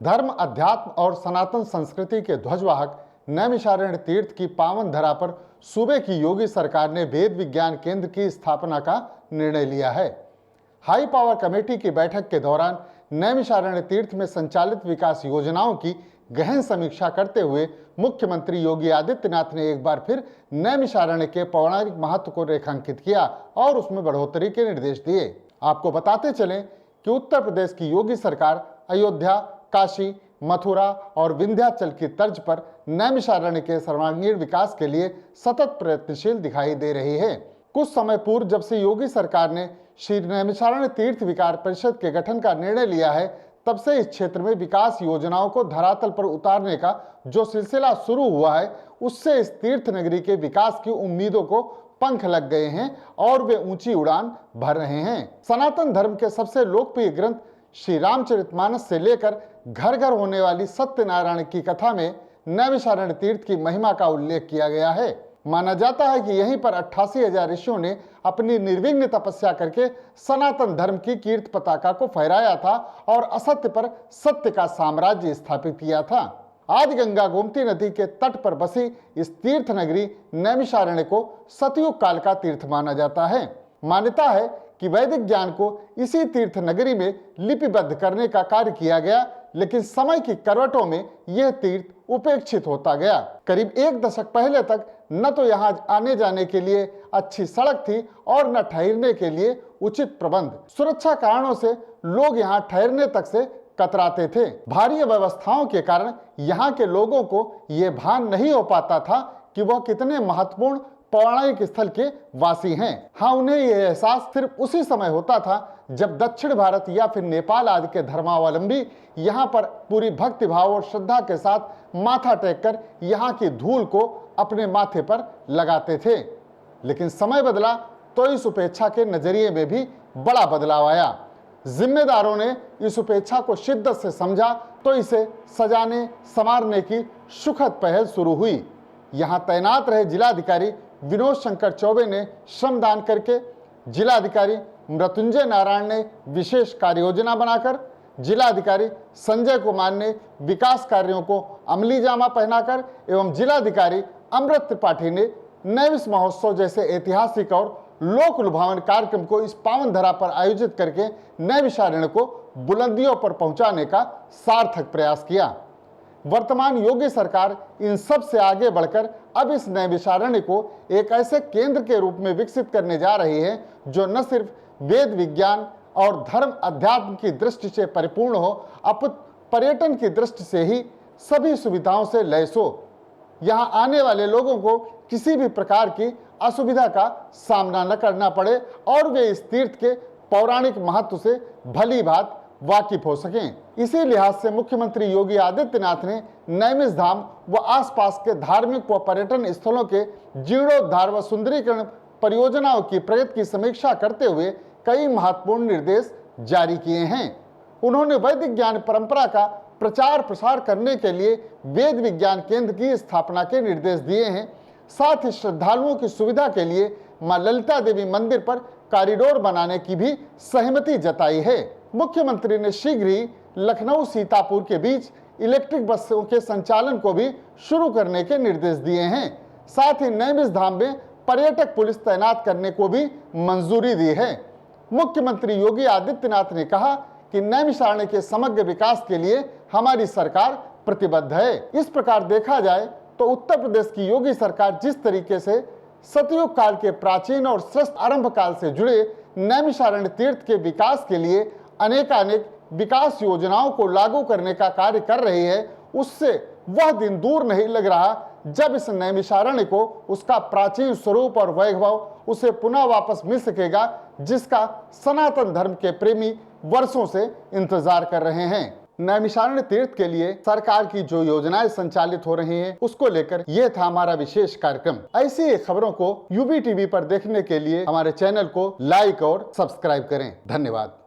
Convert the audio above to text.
धर्म, अध्यात्म और सनातन संस्कृति के ध्वजवाहक नैमिषारण्य तीर्थ की पावन धरा पर सूबे की योगी सरकार ने वेद विज्ञान केंद्र की स्थापना का निर्णय लिया है। हाई पावर कमेटी की बैठक के दौरान नैमिषारण्य तीर्थ में संचालित विकास योजनाओं की गहन समीक्षा करते हुए मुख्यमंत्री योगी आदित्यनाथ ने एक बार फिर नैमिषारण्य के पौराणिक महत्व को रेखांकित किया और उसमें बढ़ोतरी के निर्देश दिए। आपको बताते चलें कि उत्तर प्रदेश की योगी सरकार अयोध्या, काशी, मथुरा और विंध्याचल की तर्ज पर नैमिषारण्य के सर्वांगीण विकास के लिए सतत प्रयत्नशील दिखाई दे रही है। कुछ समय पूर्व जब से योगी सरकार ने श्री नैमिषारण्य तीर्थ विकास परिषद के गठन का निर्णय लिया है, तब से इस क्षेत्र में विकास योजनाओं को धरातल पर उतारने का जो सिलसिला शुरू हुआ है, उससे इस तीर्थ नगरी के विकास की उम्मीदों को पंख लग गए हैं और वे ऊंची उड़ान भर रहे हैं। सनातन धर्म के सबसे लोकप्रिय ग्रंथ श्री रामचरितमानस से लेकर घर घर होने वाली सत्यनारायण की कथा में नैमिषारण्य तीर्थ की महिमा का उल्लेख किया गया है। माना जाता है कि यहीं पर 88,000 ऋषियों ने अपनी निर्विघ्न तपस्या करके सनातन धर्म की कीर्ति पताका को फहराया था और असत्य पर सत्य का साम्राज्य स्थापित किया था। आज गंगा गोमती नदी के तट पर बसी इस तीर्थ नगरी नैमिषारण्य को सतयुग काल का तीर्थ माना जाता है। मान्यता है कि वैदिक ज्ञान को इसी तीर्थ नगरी में लिपिबद्ध करने का कार्य किया गया, लेकिन समय की करवटों में यह तीर्थ उपेक्षित होता गया। करीब 1 दशक पहले तक न तो यहाँ आने जाने के लिए अच्छी सड़क थी और न ठहरने के लिए उचित प्रबंध। सुरक्षा कारणों से लोग यहाँ ठहरने तक से कतराते थे। भारी व्यवस्थाओं के कारण यहाँ के लोगों को ये भान नहीं हो पाता था कि वह कितने महत्वपूर्ण पौराणिक स्थल के वासी हैं। हाँ, उन्हें यह एहसास सिर्फ उसी समय होता था जब दक्षिण भारत या फिर नेपाल आदि के धर्मावलंबी यहाँ पर पूरी भक्ति भाव और श्रद्धा के साथ माथा टेककर यहाँ की धूल को अपने माथे पर लगाते थे। लेकिन समय बदला तो इस उपेक्षा के नजरिए में भी बड़ा बदलाव आया। जिम्मेदारों ने इस उपेक्षा को शिद्दत से समझा तो इसे सजाने संवारने की सुखद पहल शुरू हुई। यहाँ तैनात रहे जिलाधिकारी विनोद शंकर चौबे ने श्रमदान करके, जिलाधिकारी मृत्युंजय नारायण ने विशेष कार्य योजना बनाकर, जिलाधिकारी संजय कुमार ने विकास कार्यों को अमली जामा पहनाकर एवं जिलाधिकारी अमृत त्रिपाठी ने नैमिष महोत्सव जैसे ऐतिहासिक और लोक लुभावन कार्यक्रम को इस पावन धरा पर आयोजित करके नैमिषारण्य को बुलंदियों पर पहुंचाने का सार्थक प्रयास किया। वर्तमान योगी सरकार इन सब से आगे बढ़कर अब इस नैमिषारण्य को एक ऐसे केंद्र के रूप में विकसित करने जा रही है जो न सिर्फ वेद विज्ञान और धर्म अध्यात्म की दृष्टि से परिपूर्ण हो, अपितु पर्यटन की दृष्टि से ही सभी सुविधाओं से लैस हो। यहाँ आने वाले लोगों को किसी भी प्रकार की असुविधा का सामना न करना पड़े और वे इस तीर्थ के पौराणिक महत्व से भली भांति वाकिफ हो सकें। इसी लिहाज से मुख्यमंत्री योगी आदित्यनाथ ने नैमिष धाम व आसपास के धार्मिक व पर्यटन स्थलों के जीर्णोद्धार व सुंदरीकरण परियोजनाओं की प्रगति की समीक्षा करते हुए कई महत्वपूर्ण निर्देश जारी किए हैं। उन्होंने वैदिक ज्ञान परंपरा का प्रचार प्रसार करने के लिए वेद विज्ञान केंद्र की स्थापना के निर्देश दिए हैं। साथ ही श्रद्धालुओं की सुविधा के लिए मां ललिता देवी मंदिर पर कॉरिडोर बनाने की भी सहमति जताई है। मुख्यमंत्री ने शीघ्र ही लखनऊ सीतापुर के बीच इलेक्ट्रिक बसों के संचालन को भी शुरू करने के निर्देश दिए हैं। साथ ही नैमिष धाम में पर्यटक पुलिस तैनात करने को भी मंजूरी दी है। मुख्यमंत्री योगी आदित्यनाथ ने कहा कि नैमिषारण्य के समग्र विकास के लिए हमारी सरकार प्रतिबद्ध है। इस प्रकार देखा जाए तो उत्तर प्रदेश की योगी सरकार जिस तरीके से सतयुग काल के प्राचीन और श्रेष्ठ आरंभ काल से जुड़े नैमिषारण्य तीर्थ के विकास के लिए अनेकानेक विकास योजनाओं को लागू करने का कार्य कर रही है, उससे वह दिन दूर नहीं लग रहा जब इस नैमिषारण्य को उसका प्राचीन स्वरूप और वैभव उसे पुनः वापस मिल सकेगा, जिसका सनातन धर्म के प्रेमी वर्षों से इंतजार कर रहे हैं। नैमिषारण्य तीर्थ के लिए सरकार की जो योजनाएं संचालित हो रही हैं, उसको लेकर यह था हमारा विशेष कार्यक्रम। ऐसी ही खबरों को यूबी टीवी पर देखने के लिए हमारे चैनल को लाइक और सब्सक्राइब करें। धन्यवाद।